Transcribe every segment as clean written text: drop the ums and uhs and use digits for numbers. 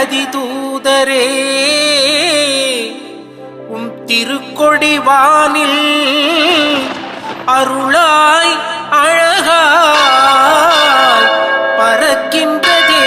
அதிதூதரே, உம் திருக்கொடிவானில் அருளாய் அழகாய் பறக்கின்றதே.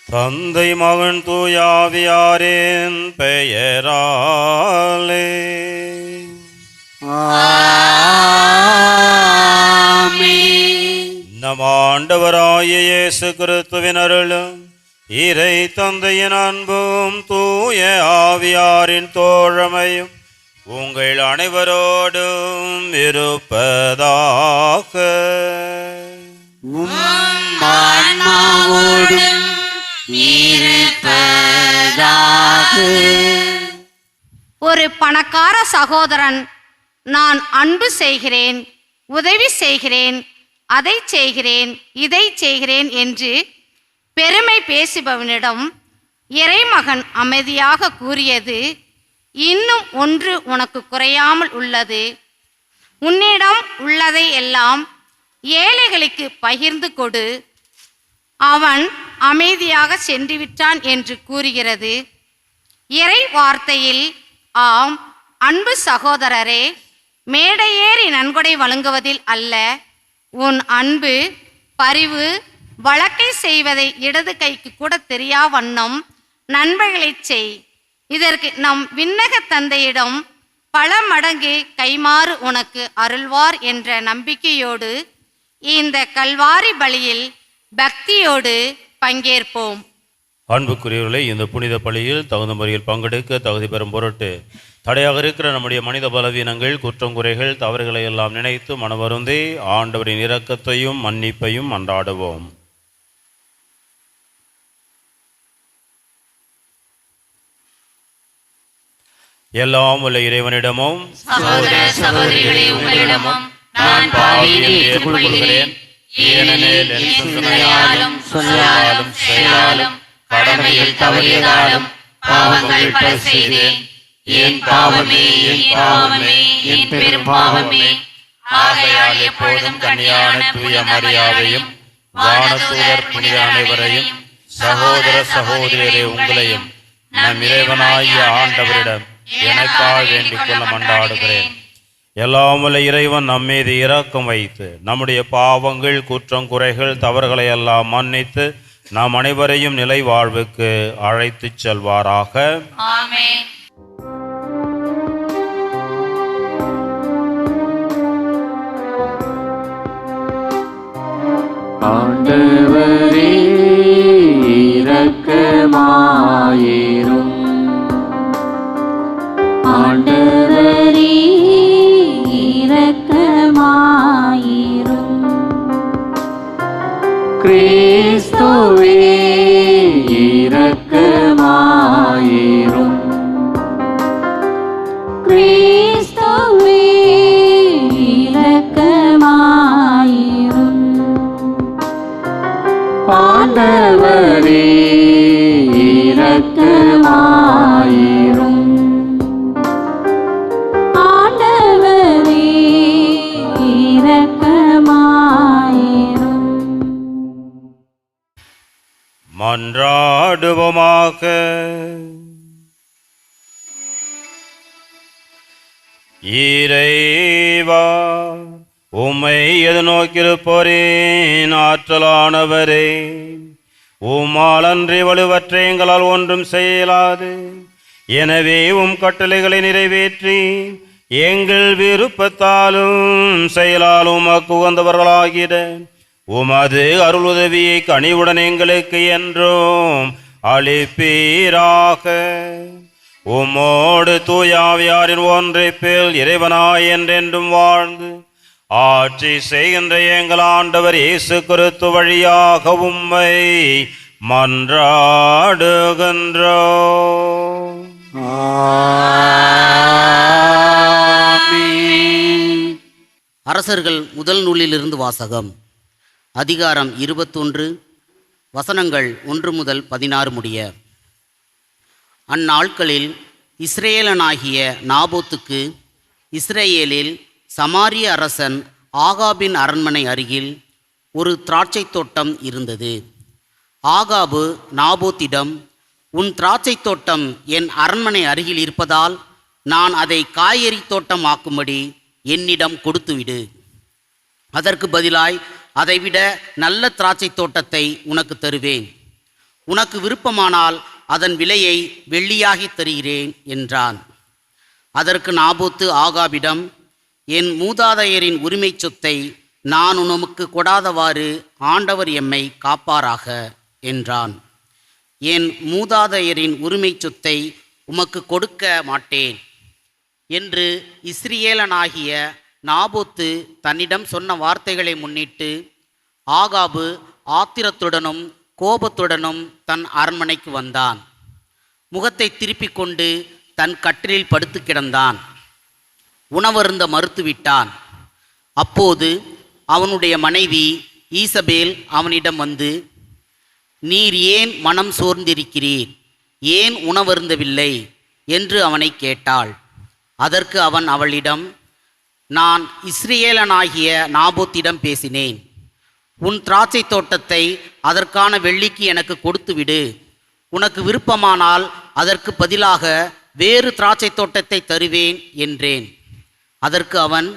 தந்தை மகன் தூயாவியாரின் பெயராலே நம் ஆண்டவராய இயேசு கிறிஸ்துவின் அருளும் இறை தந்தையின் அன்பும் தூய ஆவியாரின் தோழமையும் உங்கள் அனைவரோடும் இருப்பதாக. ஒரு பணக்கார சகோதரன், நான் அன்பு செய்கிறேன், உதவி செய்கிறேன், அதை செய்கிறேன், இதை செய்கிறேன் என்று பெருமை பேசுபவனிடம் இறைமகன் அமைதியாக கூறியது, இன்னும் ஒன்று உனக்கு குறையாமல் உள்ளது. உன்னிடம் உள்ளதை எல்லாம் ஏழைகளுக்கு பகிர்ந்து கொடு. அவன் அமைதியாக சென்று விட்டான் என்று கூறுகிறது. இறை வார்த்தையில், ஆம் அன்பு சகோதரரே, மேடையேறி நன்கொடை வழங்குவதில் அல்ல, உன் அன்பு பரிவு வழக்கை செய்வதை இடது கைக்கு கூட தெரியா வண்ணம் நன்மைகளை செய். இதற்கு நம் விண்ணக தந்தையிடம் பல மடங்கு கைமாறு உனக்கு அருள்வார் என்ற நம்பிக்கையோடு இந்த கல்வாரி பலியில் பக்தியோடு பங்கேற்போம். அன்புக்குரியவர்களே, இந்த புனித பலியில் தகுந்த முறையில் பங்கெடுக்க தகுதி பெறும் பொருட்டு தடையாக இருக்கிற நம்முடைய மனித பலவீனங்கள், குற்றம் குறைகள், தவறுகளை எல்லாம் நினைத்து மனவருந்தி ஆண்டவரின் இரக்கத்தையும் மன்னிப்பையும் அன்றாடுவோம். எல்லாம் உள்ள இறைவனிடமும் நான் பாவியை ஏற்றுக்கொள்கிறேன். ஏனெனில் என் சிந்தனையாலும் சொல்லாலும் செயலாலும் கடமையில் தவறியதாலும் பாவங்கள் பல செய்தேன். என் பாவமே, என் பாவமே, என் பெரும் பாவமே. ஆகையால் எப்பொழுதும் கன்னியான தூய மரியாவையும் வானதூதர் புனித அனைவரையும் சகோதர சகோதரியரே உங்களையும் நம் இறைவனாகிய ஆண்டவரிடம் எனக்காக வேண்டிக் கொள்ள மன்றாடுகிறேன். எல்லாம் வல்ல இறைவன் நம்மீது இரக்கம் வைத்து நம்முடைய பாவங்கள் குற்றம் குறைகள் தவறுகளை எல்லாம் மன்னித்து நாம் அனைவரையும் நிலை வாழ்வுக்கு அழைத்துச் செல்வாராக. ஆமென். ஆண்டவரே இரக்கமாயிரும். ஆண்டவரே இரக்கமாயிரும். கிறிஸ்துவே இரக்கமாயிரும். கிறிஸ்துவே இரக்கமாயிரும். ஆண்டவரே இரக்கமாயிரும். ஆண்டவரே இரக்கமாயிரும். மன்றாடுவோமாக. இறைவா, உம்மை எதிர்நோக்கியிருப்போரின் ஆற்றலானவரே, உம்மால் அன்றி வலுவற்ற எங்களால் ஒன்றும் செய்யலாது. எனவே உம் கட்டளைகளை நிறைவேற்றி எங்கள் விருப்பத்தாலும் செயலாலும் உமக்கு உகந்தவர்களாகிட உமது அருளுதவியை கனிவுடன் எங்களுக்கு என்றும் அளிப்பீராக. உம்மோடு தூயாவியாரின் ஒன்றைப்பில் இறைவனாய் என்றென்றும் வாழ்ந்து ஆட்சி செய்கின்ற எங்கள் ஆண்டவர் இயேசு கிறிஸ்து வழியாக உம்மை மன்றாடுகின்றோம். அரசர்கள் முதல் நூலிலிருந்து வாசகம். அதிகாரம் 21, வசனங்கள் 1 முதல் 16 முடிய. அந்நாட்களில் இஸ்ரேலனாகிய நாபோத்துக்கு இஸ்ரேலில் சமாரிய அரசன் ஆகாபின் அரண்மனை அருகில் ஒரு திராட்சை தோட்டம் இருந்தது. ஆகாபு நாபோத்திடம், உன் திராட்சை தோட்டம் என் அரண்மனை அருகில் இருப்பதால் நான் அதை காய்கறி தோட்டம் ஆக்கும்படி என்னிடம் கொடுத்துவிடு. அதற்கு பதிலாய் அதைவிட நல்ல திராட்சை தோட்டத்தை உனக்கு தருவேன். உனக்கு விருப்பமானால் அதன் விலையை வெள்ளியாகி தருகிறேன் என்றான். அதற்கு நாபோத்து ஆகாபிடம், என் மூதாதையரின் உரிமை சொத்தை நான் உனக்கு கொடாதவாறு ஆண்டவர் எம்மை காப்பாராக என்றான். என் மூதாதையரின் உரிமை சொத்தை உமக்கு கொடுக்க மாட்டேன் என்று இஸ்ரேலனாகிய நாபோத்து தன்னிடம் சொன்ன வார்த்தைகளை முன்னிட்டு ஆகாபு ஆத்திரத்துடனும் கோபத்துடனும் தன் அரண்மனைக்கு வந்தான். முகத்தை திருப்பிக் கொண்டு தன் கட்டிலில் படுத்து கிடந்தான். உணவருந்த மறுத்துவிட்டான். அப்போது அவனுடைய மனைவி ஈசபேல் அவனிடம் வந்து, நீர் ஏன் மனம் சோர்ந்திருக்கிறீர், ஏன் உணவருந்தவில்லை என்று அவனை கேட்டாள். அதற்கு அவன் அவளிடம், நான் இஸ்ரேலனாகிய நாபோத்திடம் பேசினேன். உன் திராட்சை தோட்டத்தை அதற்கான வெள்ளிக்கு எனக்கு கொடுத்துவிடு. உனக்கு விருப்பமானால் அதற்கு பதிலாக வேறு திராட்சை தோட்டத்தை தருவேன் என்றேன். அதற்கு அவன்,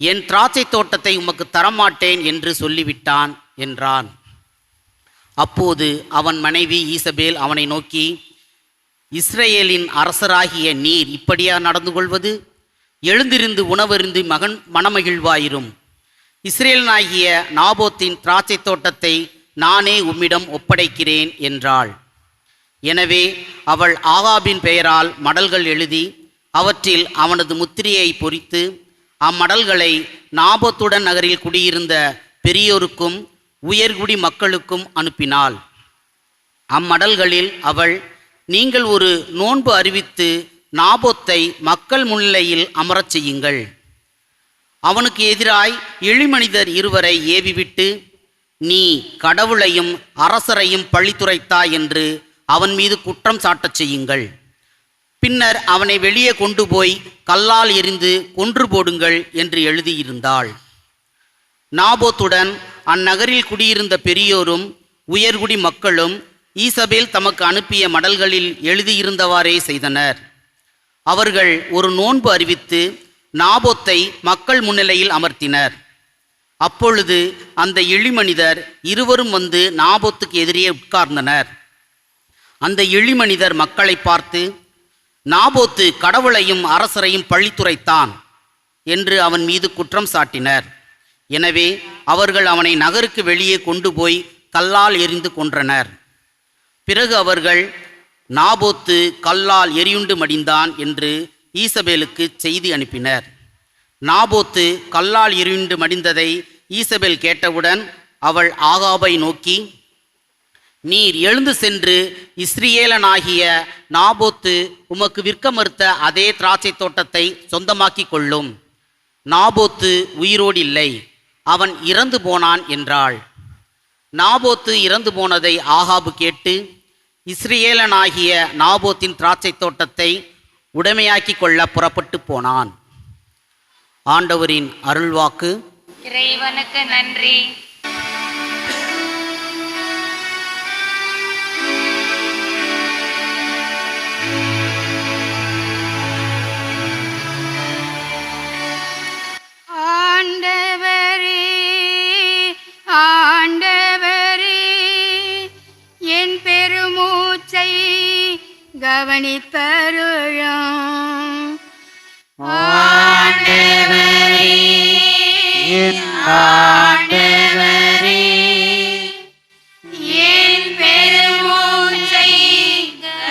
என் திராட்சை தோட்டத்தை உமக்கு தரமாட்டேன் என்று சொல்லிவிட்டான் என்றான். அப்போது அவன் மனைவி ஈசபேல் அவனை நோக்கி, இஸ்ரேலின் அரசராகிய நீர் இப்படியா நடந்து கொள்வது? எழுந்திருந்து உணவருந்து மனமகிழ்வாயிரும். இஸ்ரேலனாகிய நாபோத்தின் திராட்சை தோட்டத்தை நானே உம்மிடம் ஒப்படைக்கிறேன் என்றாள். எனவே அவள் ஆகாபின் பெயரால் மடல்கள் எழுதி அவற்றில் அவனது முத்திரையை பொறித்து அம்மடல்களை நாபோத்துடன் நகரில் குடியிருந்த பெரியோருக்கும் உயர்குடி மக்களுக்கும் அனுப்பினாள். அம்மடல்களில் அவள், நீங்கள் ஒரு நோன்பு அறிவித்து நாபோத்தை மக்கள் முன்னிலையில் அமரச் செய்யுங்கள். அவனுக்கு எதிராய் இழிமனிதர் இருவரை ஏவிவிட்டு, நீ கடவுளையும் அரசரையும் பழித்துரைத்தாய் என்று அவன் மீது குற்றம் சாட்டச் செய்யுங்கள். பின்னர் அவனை வெளியே கொண்டு போய் கல்லால் எறிந்து கொன்று போடுங்கள் என்று எழுதியிருந்தாள். நாபோத்துடன் அந்நகரில் குடியிருந்த பெரியோரும் உயர்குடி மக்களும் ஈசபேல் தமக்கு அனுப்பிய மடல்களில் எழுதியிருந்தவாறே செய்தனர். அவர்கள் ஒரு நோன்பு அறிவித்து நாபோத்தை மக்கள் முன்னிலையில் அமர்த்தினர். அப்பொழுது அந்த இழிமனிதர் இருவரும் வந்து நாபோத்துக்கு எதிரே உட்கார்ந்தனர். அந்த இழிமனிதர் மக்களை பார்த்து, நாபோத்து கடவுளையும் அரசரையும் பழித்துரைத்தான் என்று அவன் மீது குற்றம் சாட்டினர். எனவே அவர்கள் அவனை நகருக்கு வெளியே கொண்டு போய் கல்லால் எறிந்து கொன்றனர். பிறகு அவர்கள், நாபோத்து கல்லால் எரியுண்டு மடிந்தான் என்று ஈசபேலுக்கு செய்தி அனுப்பினர். நாபோத்து கல்லால் எரியுண்டு மடிந்ததை ஈசபேல் கேட்டவுடன் அவள் ஆகாபை நோக்கி, நீர் எழுந்து சென்று இஸ்ரேலனாகிய நாபோத்து உமக்கு விற்க மறுத்த அதே திராட்சை தோட்டத்தை சொந்தமாக்கி கொள்ளும். நாபோத்து உயிரோடு இல்லை, அவன் இறந்து போனான் என்றாள். நாபோத்து இறந்து போனதை ஆகாபு கேட்டு இஸ்ரேலனாகிய நாபோத்தின் திராட்சை தோட்டத்தை உடைமையாக்கி கொள்ள புறப்பட்டு போனான். ஆண்டவரின் அருள்வாக்கு. இறைவனுக்கு நன்றி. ஆண்டவரே, ஆண்டவரே, என் பெருமூச்சை கவனித்தருளும். ஆண்டவரே, ஆண்டவரே, என் பெருமூச்சை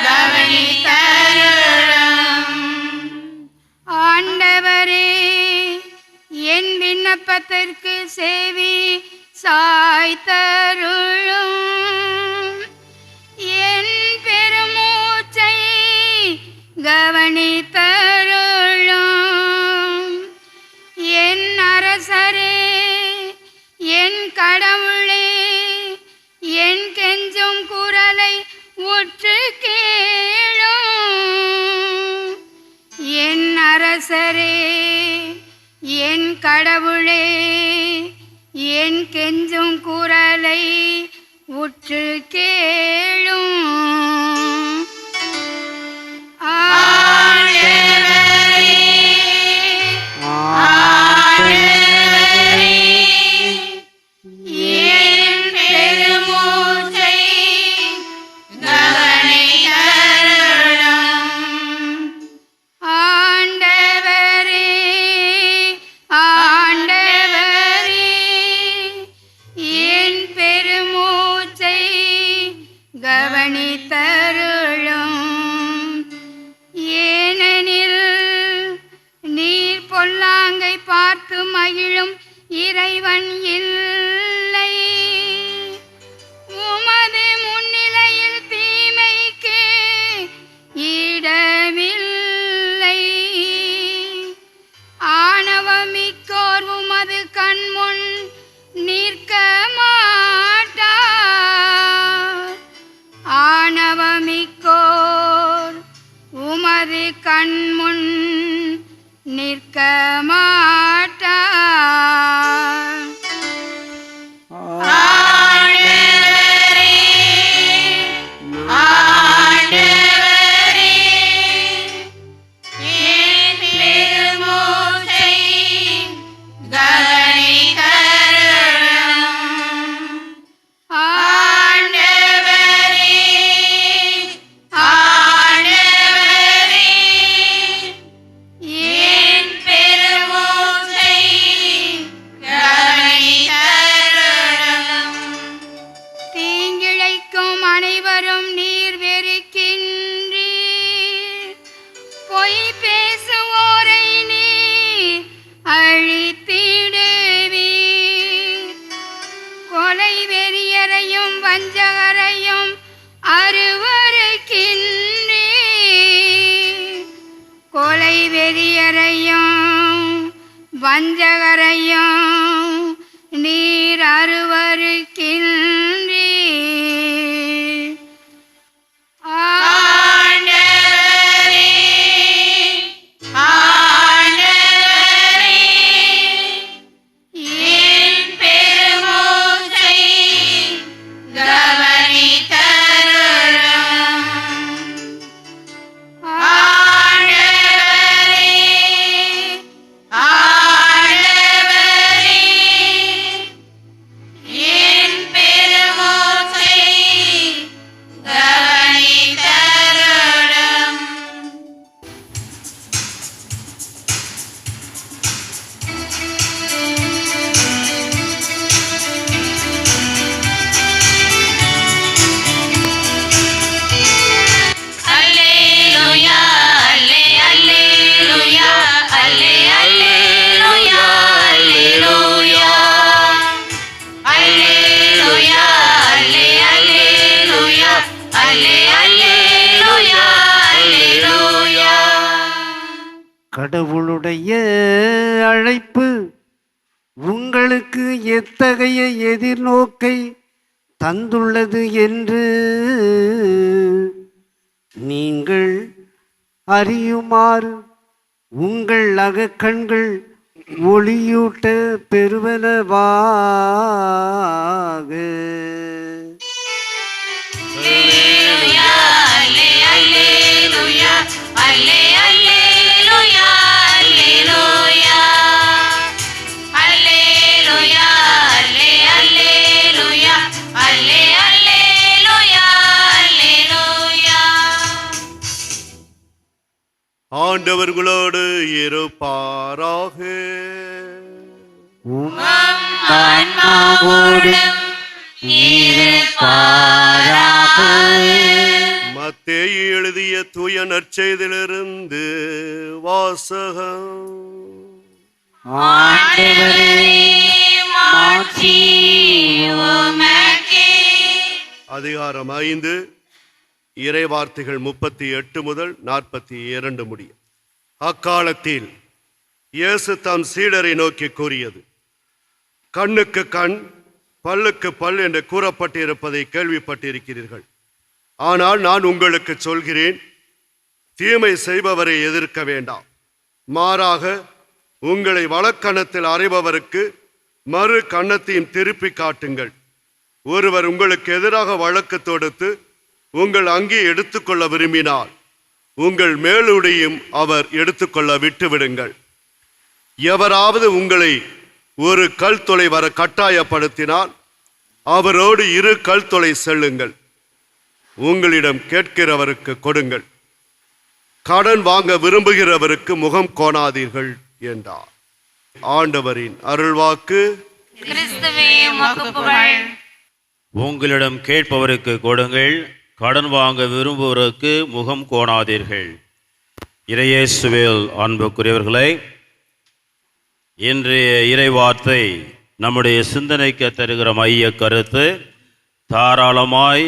கவனித்தருளும். ஆண்டவரே, என் விண்ணப்பத்திற்கு செவி சாய்த்தருளும். என் பெருமூச்சை கவனித்தருளும். என் அரசரே, என் கடவுளே, என் கெஞ்சும் குரலை உற்று கேளும். என் அரசரே, என் கடவுளே, என் கெஞ்சும் குரலை உற்று கேளும். கவனித்தருளும். ஏனெனில் நீர் பொல்லாங்கை பார்த்து மகிழும் இறைவன் இல்லை. உமது முன்னிலையில் தீமைக்கு இடமில்லை. ஆணவமிக்கோர் உமது கண்முன் நிற்க மாட்டார். ஆணவமிக்கோர் உமது கண்முன் நிற்க மாட்டார். தீங்கிழைக்கும் அனைவரும் நீர் வெறுக்கின்றீர். பொய் பேசுவோரை நீர் அழித்திடுவீர். கொலை வெறியரையும் வஞ்சகரையும் அருவருக்கின்றீர். கொலை வெறியரையும் வஞ்சகரையும் நீர் அருவருக்கின்றீர். ஆண்டவரே, ஆண்டவரே, கடவுளுடைய அழைப்பு உங்களுக்கு எத்தகைய எதிர்நோக்கை தந்துள்ளது என்று நீங்கள் அறியுமாறு உங்கள் அகக்கண்கள் ஒளியூட்ட பெறுவனவாக. ஆண்டவர்களோடு இருப்பாராக. மத்தேயு எழுதிய தூய நற்செய்தியிலிருந்து வாசகம். அதிகாரம் 5, இறைவார்த்தைகள் 38 முதல் 42 முடிய. அக்காலத்தில் இயேசு தம் சீடரை நோக்கி கூறியது: கண்ணுக்கு கண், பல்லுக்கு பல் என்று கூறப்பட்டிருப்பதை கேள்விப்பட்டிருக்கிறீர்கள். ஆனால் நான் உங்களுக்கு சொல்கிறேன், தீமை செய்பவரை எதிர்க்க வேண்டாம். மாறாக உங்களை வலக்கண்ணத்தில் அறைபவருக்கு மறு கன்னத்தையும் திருப்பி காட்டுங்கள். ஒருவர் உங்களுக்கு எதிராக வழக்கு தொடுத்து உங்கள் அங்கே எடுத்துக்கொள்ள விரும்பினால் உங்கள் மேலுடையும் அவர் எடுத்துக்கொள்ள விட்டுவிடுங்கள். எவராவது உங்களை ஒரு கல் தொலை வர கட்டாயப்படுத்தினால் அவரோடு 2 கல் தொலை செல்லுங்கள். உங்களிடம் கேட்கிறவருக்கு கொடுங்கள். கடன் வாங்க விரும்புகிறவருக்கு முகம் கோணாதீர்கள் என்றார். ஆண்டவரின் அருள்வாக்கு. உங்களிடம் கேட்பவருக்கு கொடுங்கள், கடன் வாங்க விரும்புவதற்கு முகம் கோணாதீர்கள். இறையேசுவில் அன்புக்குரியவர்களே, இன்றைய இறைவார்த்தை நம்முடைய சிந்தனைக்கு தருகிற மைய கருத்து தாராளமாய்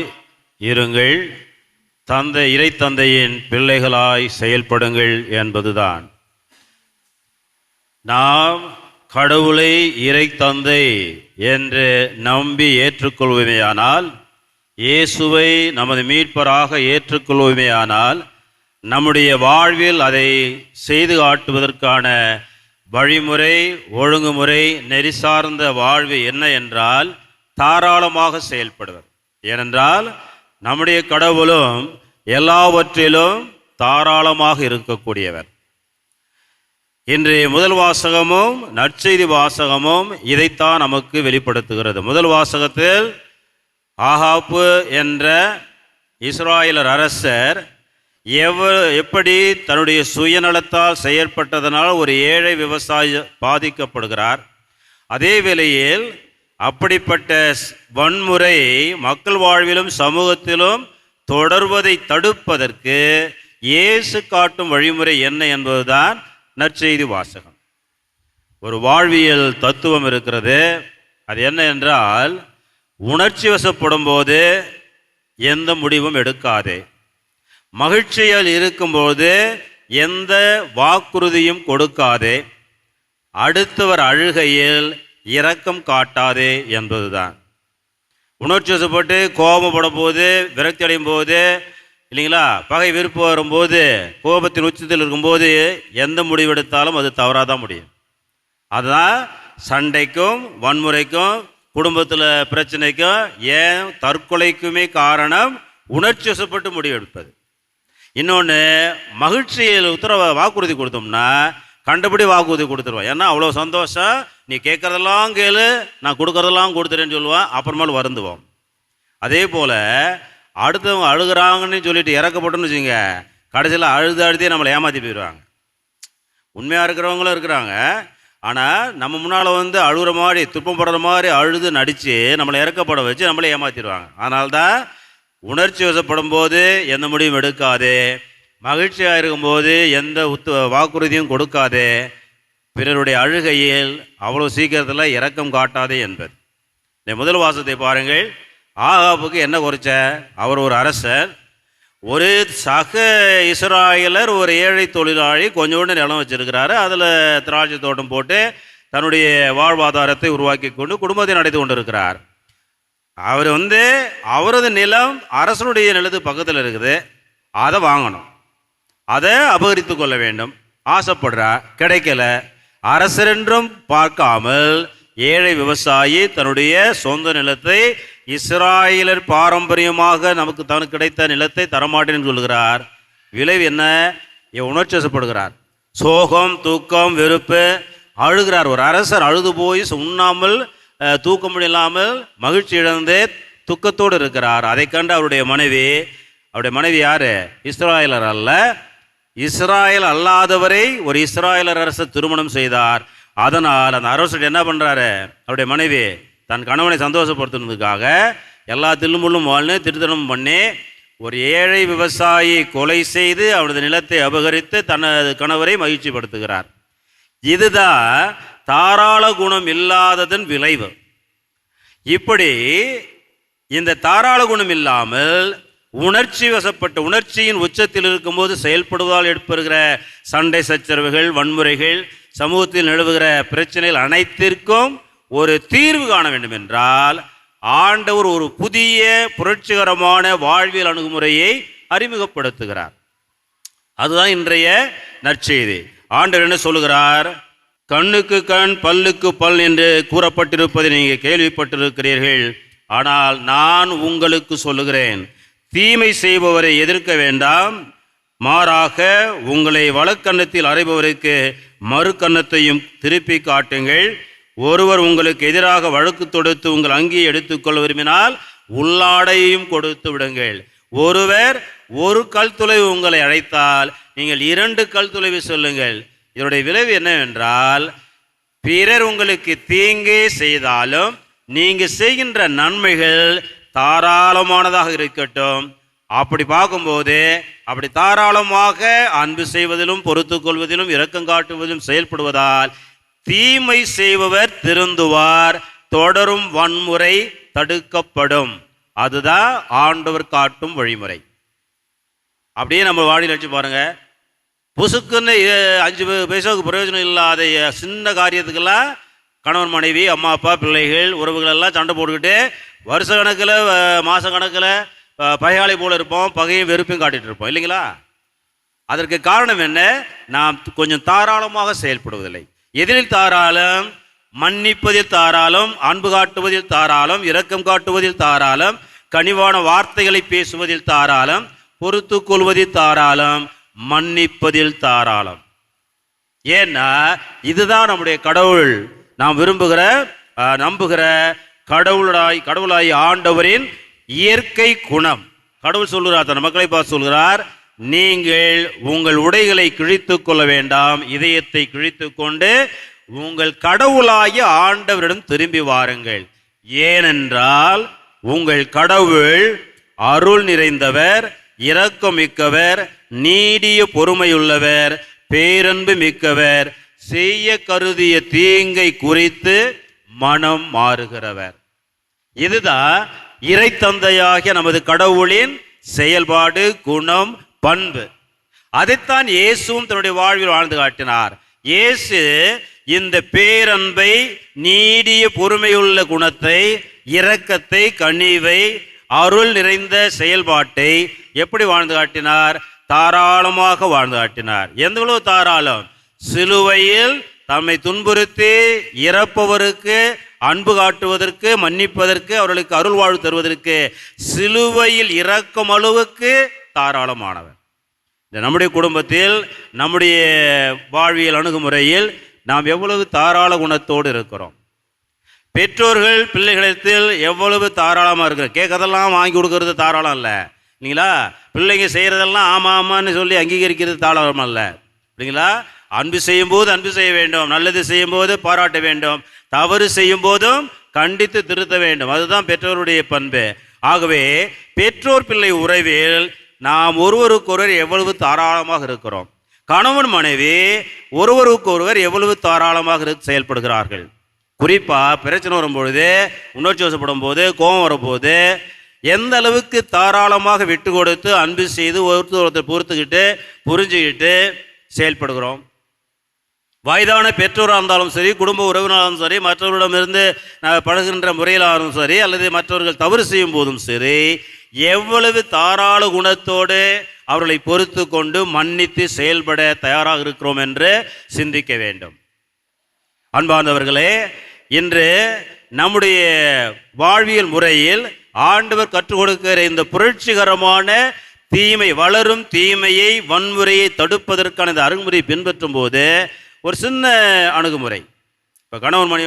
இருங்கள், இறை தந்தையின் பிள்ளைகளாய் செயல்படுங்கள் என்பதுதான். நாம் கடவுளை இறை தந்தை என்று நம்பி ஏற்றுக்கொள்வோமேயானால், இயேசுவை நமது மீட்பராக ஏற்றுக்கொள்வோமேயானால், நம்முடைய வாழ்வில் அதை செய்து காட்டுவதற்கான வழிமுறை, ஒழுங்குமுறை, நெறி சார்ந்த வாழ்வு என்ன என்றால் தாராளமாக செயல்படுவர். ஏனென்றால் நம்முடைய கடவுளும் எல்லாவற்றிலும் தாராளமாக இருக்கக்கூடியவர். இன்றைய முதல் வாசகமும் நற்செய்தி வாசகமும் இதைத்தான் நமக்கு வெளிப்படுத்துகிறது. முதல் வாசகத்தில் ஆகாப்பு என்ற இஸ்ராயலர் அரசர் எப்படி தன்னுடைய சுயநலத்தால் செயற்பட்டதனால் ஒரு ஏழை விவசாயி பாதிக்கப்படுகிறார். அதே வேளையில் அப்படிப்பட்ட வன்முறை மக்கள் வாழ்விலும் சமூகத்திலும் தொடர்வதை தடுப்பதற்கு இயேசு காட்டும் வழிமுறை என்ன என்பதுதான் நற்செய்தி வாசகம். ஒரு வாழ்வியல் தத்துவம் இருக்கிறது. அது என்ன என்றால், உணர்ச்சி வசப்படும் போது எந்த முடிவும் எடுக்காதே, மகிழ்ச்சியால் இருக்கும்போது எந்த வாக்குறுதியும் கொடுக்காதே, அடுத்தவர் அழுகையில் இரக்கம் காட்டாதே என்பதுதான். உணர்ச்சி வசப்பட்டு கோபப்படும் போது, விரக்தி அடையும் போது, இல்லைங்களா, பகை விருப்பு வரும்போது, கோபத்தின் உச்சத்தில் இருக்கும்போது எந்த முடிவெடுத்தாலும் அது தவறாக தான் முடியும். அதுதான் சண்டைக்கும் வன்முறைக்கும் குடும்பத்தில் பிரச்சனைக்கும் ஏன் தற்கொலைக்குமே காரணம் உணர்ச்சி வசப்பட்டு முடிவெடுப்பது. இன்னொன்று, மகிழ்ச்சியில் வாக்குறுதி கொடுத்தோம்னா கண்டபடி வாக்குறுதி கொடுத்துருவான். ஏன்னா அவ்வளோ சந்தோஷம், நீ கேட்குறதெல்லாம் கேளு, நான் கொடுக்குறதெல்லாம் கொடுத்துறேன்னு சொல்லுவான். அப்புறமேல வருந்துவோம். அதே போல் அடுத்தவங்க அழுகிறாங்கன்னு சொல்லிட்டு இறக்கப்பட்டோன்னு வச்சுங்க, கடைசியில் அழுதே நம்மளை ஏமாற்றி போயிடுவாங்க. உண்மையாக இருக்கிறவங்களும் இருக்கிறாங்க. ஆனால் நம்ம முன்னால் அழுகிற மாதிரி, துன்பம் படுற மாதிரி அழுது நடித்து நம்மளை இறக்கப்பட வச்சு நம்மளே ஏமாற்றிடுவாங்க. அதனால்தான் உணர்ச்சி வசப்படும் போது எந்த முடிவும் எடுக்காதே, மகிழ்ச்சியாக இருக்கும்போது எந்த வாக்குறுதியும் கொடுக்காதே, பிறருடைய அழுகையில் அவ்வளோ சீக்கிரத்தில் இரக்கம் காட்டாதே என்பது. இந்த முதல் வாசத்தை பாருங்கள். ஆகாப்புக்கு என்ன குறைச்ச? அவர் ஒரு அரசர். ஒரு சக இஸ்ராயலர் ஒரு ஏழை தொழிலாளி கொஞ்சோண்டு நிலம் வச்சிருக்கிறாரு. அதில் திராட்சை தோட்டம் போட்டு தன்னுடைய வாழ்வாதாரத்தை உருவாக்கி கொண்டு குடும்பத்தை நடத்தி கொண்டு இருக்கிறார். அவர் அவரது நிலம் அரசனுடைய நிலத்து பக்கத்தில் இருக்குது. அதை வாங்கணும், அதை அபகரித்து கொள்ள வேண்டும் ஆசைப்படுறார். கிடைக்கல. அரசரென்றும் பார்க்காமல் ஏழை விவசாயி தன்னுடைய சொந்த நிலத்தை, இஸ்ராயலர் பாரம்பரியமாக தனக்கு கிடைத்த நிலத்தை தரமாட்டேன்னு சொல்லுகிறார். விளைவு என்ன? உணர்ச்சி வசப்படுகிறார். சோகம், தூக்கம், வெறுப்பு, அழுகிறார். ஒரு அரசர் அழுது போய் உண்ணாமல் தூக்கம் இல்லாமல் மகிழ்ச்சி இழந்து துக்கத்தோடு இருக்கிறார். அதை கண்டு அவருடைய மனைவி யாரு? இஸ்ராயலர் அல்ல, இஸ்ராயல் அல்லாதவரை ஒரு இஸ்ராயலர் அரசர் திருமணம் செய்தார். அதனால் அந்த அரசர் என்ன பண்ணுறாரு? அவருடைய மனைவி தன் கணவனை சந்தோஷப்படுத்துனதுக்காக எல்லா தில்லுமுள்ளும் வாழ்ந்து திருத்தணம் பண்ணி ஒரு ஏழை விவசாயி கொலை செய்து அவரது நிலத்தை அபகரித்து தனது கணவரை மகிழ்ச்சிப்படுத்துகிறார். இதுதான் தாராள குணம் இல்லாததன் விளைவு. இப்படி இந்த தாராள குணம் இல்லாமல் உணர்ச்சி வசப்பட்ட உணர்ச்சியின் உச்சத்தில் இருக்கும்போது செயல்படுவதால் ஏற்படுகிற சண்டை சச்சரவுகள், வன்முறைகள், சமூகத்தில் நிலவுகிற பிரச்சனைகள் அனைத்திற்கும் ஒரு தீர்வு காண வேண்டும் என்றால் ஆண்டவர் ஒரு புதிய புரட்சிகரமான வாழ்வியல் அணுகுமுறையை அறிமுகப்படுத்துகிறார். அதுதான் இன்றைய நற்செய்தி. ஆண்டவர் என்ன சொல்லுகிறார்? கண்ணுக்கு கண், பல்லுக்கு பல் என்று கூறப்பட்டிருப்பதை நீங்கள் கேள்விப்பட்டிருக்கிறீர்கள். ஆனால் நான் உங்களுக்கு சொல்லுகிறேன், தீமை செய்பவரை எதிர்க்க வேண்டாம், மாறாக உங்களை வலக்கன்னத்தில் அறைபவருக்கு மறு கன்னத்தையும் திருப்பி காட்டுங்கள். ஒருவர் உங்களுக்கு எதிராக வழக்கு தொடுத்து உங்கள் அங்கியை எடுத்துக்கொள்ள விரும்பினால் உள்ளாடையையும் கொடுத்து விடுங்கள். ஒருவர் ஒரு கல் தொலைவு உங்களை அழைத்தால் நீங்கள் 2 கல் தொலைவு சொல்லுங்கள். இதனுடைய விளைவு என்னவென்றால், பிறர் உங்களுக்கு தீங்கே செய்தாலும் நீங்கள் செய்கின்ற நன்மைகள் தாராளமானதாக இருக்கட்டும். அப்படி பார்க்கும்போது அப்படி தாராளமாக அன்பு செய்வதிலும் பொறுத்து கொள்வதிலும் இரக்கம் காட்டுவதிலும் செயல்படுவதால் தீமை செய்பவர் திருந்துவார், தொடரும் வன்முறை தடுக்கப்படும். அதுதான் ஆண்டவர் காட்டும் வழிமுறை. அப்படியே நம்ம வாடியில் வச்சு பாருங்க. புசுக்குன்னு 5 பைசாவுக்கு பிரயோஜனம் இல்லாத சின்ன காரியத்துக்கெல்லாம் கணவன் மனைவி, அம்மா அப்பா, பிள்ளைகள், உறவுகள் எல்லாம் சண்டை போட்டுக்கிட்டு வருஷ கணக்கில் மாத கணக்கில் பகையாளி போல இருப்போம், பகையும் வெறுப்பையும் காட்டிகிட்டு இருப்போம் இல்லைங்களா? அதற்கு காரணம் என்ன? நாம் கொஞ்சம் தாராளமாக செயல்படுவதில்லை. எதிரில் தாராளம், மன்னிப்பதில் தாராளம், அன்பு காட்டுவதில் தாராளம், இரக்கம் காட்டுவதில் தாராளம், கனிவான வார்த்தைகளை பேசுவதில் தாராளம், பொறுத்து கொள்வதில் தாராளம், மன்னிப்பதில் தாராளம். ஏன்னா இதுதான் நம்முடைய கடவுள், நாம் விரும்புகிற நம்புகிற கடவுளாய் ஆண்டவரின் இயற்கை குணம். கடவுள் சொல்கிறார், தன் மக்களை பார்த்து சொல்கிறார், நீங்கள் உங்கள் உடைகளை கிழித்து கொள்ள வேண்டாம், இதயத்தை கிழித்து கொண்டு உங்கள் கடவுளாகிய ஆண்டவரிடம் திரும்பி வாருங்கள். ஏனென்றால் உங்கள் கடவுள் அருள் நிறைந்தவர், இரக்கம் மிக்கவர், நீடிய பொறுமையுள்ளவர், பேரன்பு மிக்கவர், செய்ய கருதிய தீங்கை குறித்து மனம் மாறுகிறவர். இதுதான் இறை தந்தையாகிய நமது கடவுளின் செயல்பாடு, குணம், பண்பு. அதைத்தான் இயேசுவும் தன்னுடைய வாழ்வில் வாழ்ந்து காட்டினார். இயேசு இந்த பேரன்பை, நீடிய பொறுமையுள்ள குணத்தை, இரக்கத்தை, கனிவை, அருள் நிறைந்த செயல்பாட்டை எப்படி வாழ்ந்து காட்டினார்? தாராளமாக வாழ்ந்து காட்டினார். எவ்வளவு தாராளம்! சிலுவையில் தம்மை துன்புறுத்தி இறப்பவருக்கு அன்பு காட்டுவதற்கு, மன்னிப்பதற்கு, அவர்களுக்கு அருள் வாழ்வு தருவதற்கு சிலுவையில் இறக்கும் அளவுக்கு தாராளமானவர். இந்த நம்முடைய குடும்பத்தில், நம்முடைய வாழ்வியல் அணுகுமுறையில் நாம் எவ்வளவு தாராள குணத்தோடு இருக்கிறோம்? பெற்றோர்கள் பிள்ளைகளிடத்தில் எவ்வளவு தாராளமாக இருக்கிறோம்? கேட்கறதெல்லாம் வாங்கி கொடுக்கறது தாராளம் இல்லை இல்லைங்களா? பிள்ளைங்க செய்கிறதெல்லாம் ஆமாம் ஆமான்னு சொல்லி அங்கீகரிக்கிறது தாராளம் அல்ல இல்லைங்களா? அன்பு செய்யும் போது அன்பு செய்ய வேண்டும், நல்லது செய்யும் போது பாராட்ட வேண்டும், தவறு செய்யும் போதும் கண்டித்து திருத்த வேண்டும். அதுதான் பெற்றோருடைய பண்பு. ஆகவே பெற்றோர் பிள்ளை உறவில் நாம் ஒருவருக்கொருவர் எவ்வளவு தாராளமாக இருக்கிறோம்? கணவன் மனைவி ஒருவருக்கொருவர் எவ்வளவு தாராளமாக செயல்படுகிறார்கள்? குறிப்பாக பிரச்சனை வரும்பொழுது, உணர்ச்சி வசப்படும் போது, கோபம் வரும்போது எந்த அளவுக்கு தாராளமாக விட்டு கொடுத்து அன்பு செய்து ஒருத்தர் பொறுத்துக்கிட்டு புரிஞ்சுக்கிட்டு செயல்படுகிறோம். வயதான பெற்றோராக இருந்தாலும் சரி, குடும்ப உறவினராலும் சரி, மற்றவர்களிடமிருந்து பழகுகின்ற முறையிலாலும் சரி, அல்லது மற்றவர்கள் தவறு செய்யும் போதும் சரி, எவ்வளவு தாராள குணத்தோடு அவர்களை பொறுத்து கொண்டு மன்னித்து செயல்பட தயாராக இருக்கிறோம் என்று சிந்திக்க வேண்டும். அன்பார்ந்தவர்களே, இன்று நம்முடைய வாழ்வியல் முறையில் ஆண்டவர் கற்றுக் கொடுக்கிற இந்த புரட்சிகரமான தீமை, வளரும் தீமையை, வன்முறையை தடுப்பதற்கான இந்த அணுகுமுறை பின்பற்றும் போது ஒரு சின்ன அணுகுமுறை. இப்போ கணவன் மணி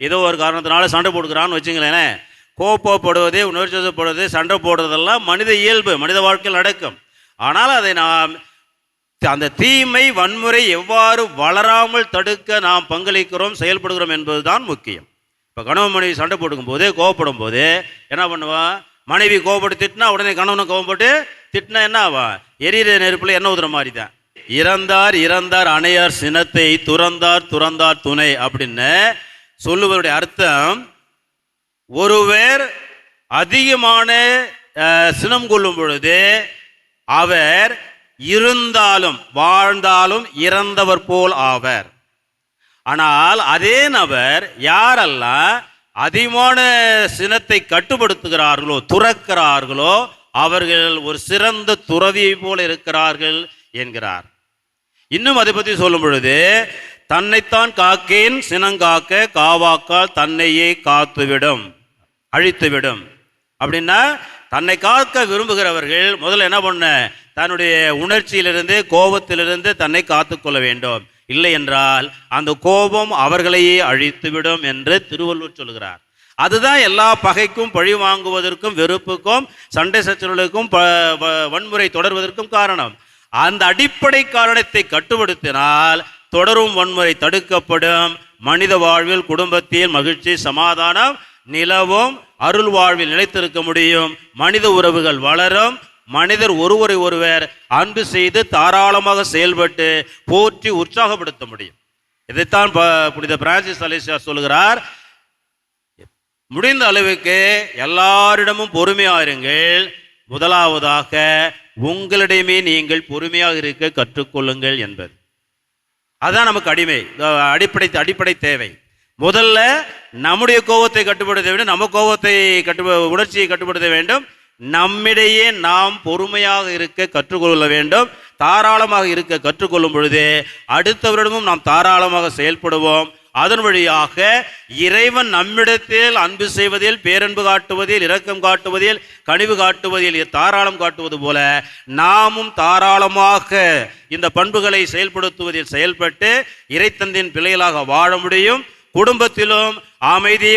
ஏதோ ஒரு காரணத்தினால சண்டை போட்டுக்கிறான்னு வச்சுங்களேன், கோப்பப்படுவது, உணர்ச்சிப்படுவது, சண்டை போடுறதெல்லாம் மனித இயல்பு, மனித வாழ்க்கையில் நடக்கும். ஆனால் அதை நாம் அந்த தீமை, வன்முறை எவ்வாறு வளராமல் தடுக்க நாம் பங்களிக்கிறோம், செயல்படுகிறோம் என்பதுதான் முக்கியம். இப்போ கணவன் மனைவி சண்டை போட்டுக்கும் போது, கோவப்படும் போது என்ன பண்ணுவான்? மனைவி கோவப்பட்டு திட்டினா உடனே கணவனை கோவப்பட்டு திட்டினா என்ன ஆவா? எரியிற நெருப்பில் என்ன ஊதுற மாதிரி தான். இறந்தார் இறந்தார் அணையார் சினத்தை, துறந்தார் துறந்தார் துணை அப்படின்னு சொல்லுவதுடைய அர்த்தம், ஒருவர் அதிகமான சினம் கொள்ளும் பொழுது அவர் இருந்தாலும் வாழ்ந்தாலும் இறந்தவர் போல் ஆவர். ஆனால் அதே நபர் யாரெல்லாம் அதிகமான சினத்தை கட்டுப்படுத்துகிறார்களோ, துறக்கிறார்களோ, அவர்கள் ஒரு சிறந்த துறவியை போல இருக்கிறார்கள் என்கிறார். இன்னும் அதை பற்றி சொல்லும் பொழுது, தன்னைத்தான் காக்கேன் சினங்காக்க காவாக்கால் தன்னையே காத்துவிடும், அழித்துவிடும். அப்படின்னா தன்னை காக்க விரும்புகிறவர்கள் முதல்ல என்ன பண்ண? தன்னுடைய உணர்ச்சியிலிருந்து, கோபத்திலிருந்து தன்னை காத்துக்கொள்ள வேண்டும். இல்லை என்றால் அந்த கோபம் அவர்களையே அழித்துவிடும் என்று திருவள்ளுவர் சொல்கிறார். அதுதான் எல்லா பகைக்கும், பழி வாங்குவதற்கும், வெறுப்புக்கும், சண்டை சச்சரவுகளுக்கும், வன்முறை தொடர்வதற்கும் காரணம். அந்த அடிப்படை காரணத்தை கட்டுப்படுத்தினால் தொடரும் வன்முறை தடுக்கப்படும். மனித வாழ்வில், குடும்பத்தில் மகிழ்ச்சி, சமாதானம் நிலவும். அருள் வாழ்வில் நிலைத்திருக்க முடியும். மனித உறவுகள் வளரும். மனிதர் ஒருவரை ஒருவர் அன்பு செய்து தாராளமாக செயல்பட்டு போற்றி உற்சாகப்படுத்த முடியும். இதைத்தான் புனித பிரான்சிஸ் அலேசியார் சொல்கிறார், முடிந்த அளவுக்கு எல்லாரிடமும் பொறுமையாயிருங்கள், முதலாவதாக உங்களிடமே நீங்கள் பொறுமையாக இருக்க கற்றுக்கொள்ளுங்கள் என்பது. அதுதான் நமக்கு அடிப்படை தேவை. முதல்ல நம்முடைய கோபத்தை கட்டுப்படுத்த வேண்டும், நம்ம கோபத்தை உணர்ச்சியை கட்டுப்படுத்த வேண்டும். நம்மிடையே நாம் பொறுமையாக இருக்க கற்றுக்கொள்ள வேண்டும். தாராளமாக இருக்க கற்றுக்கொள்ளும் பொழுது அடுத்தவரிடமும் நாம் தாராளமாக செயல்படுவோம். அதன் வழியாக இறைவன் நம்மிடத்தில் அன்பு செய்வதில், பேரன்பு காட்டுவதில், இரக்கம் காட்டுவதில், கனிவு காட்டுவதில், தாராளம் காட்டுவது போல நாமும் தாராளமாக இந்த பண்புகளை செயல்படுத்துவதில் செயல்பட்டு இறைத்தந்தின் பிள்ளைகளாக வாழ முடியும். குடும்பத்திலும் அமைதி,